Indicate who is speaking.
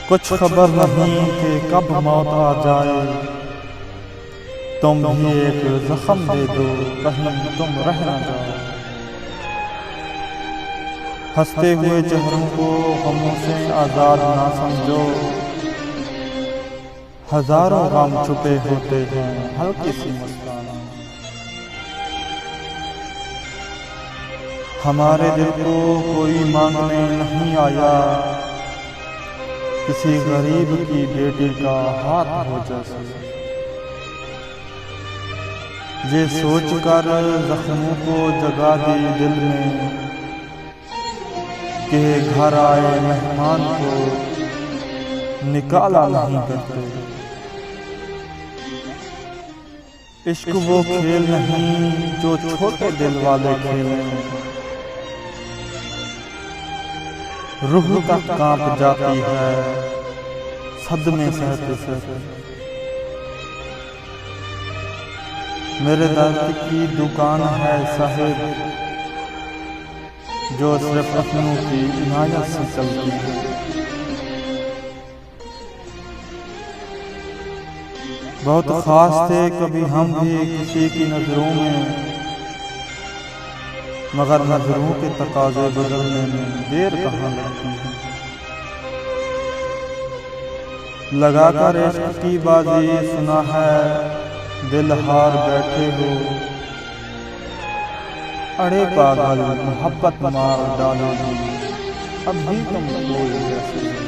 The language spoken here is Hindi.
Speaker 1: कुछ खबर नहीं कि कब मौत आ जाए, तुम भी एक जख्म दे दो कहीं तुम रह न जाओ। हंसते हुए चेहरों को गमों से आजाद ना समझो, हजारों गम छुपे होते हैं हल्की सी मुस्कान। हमारे दिल को कोई मांगने नहीं आया, किसी गरीब की बेटी का हाथ हो जैसे। ये सोचकर जख्मों को जगा दी दिल में कि घर आए मेहमान को निकाला नहीं करते। इश्क वो खेल नहीं जो छोटे दिल वाले खेलें, रूह तक कांप जाती है सदमे सहते सहते। मेरे दर्द की दुकान है साहिब, जो सिर्फ अपनों की इनायत से चलती है। बहुत खास थे कभी हम भी किसी की नजरों में, मगर नजरों के तकाजे बदलने में देर कहाँ लगती है। लगाकर इश्क की बाजी सुना है दिल हार बैठे हो, अड़े पागल मोहब्बत मार डालोगी अभी तुम कोई जैसे।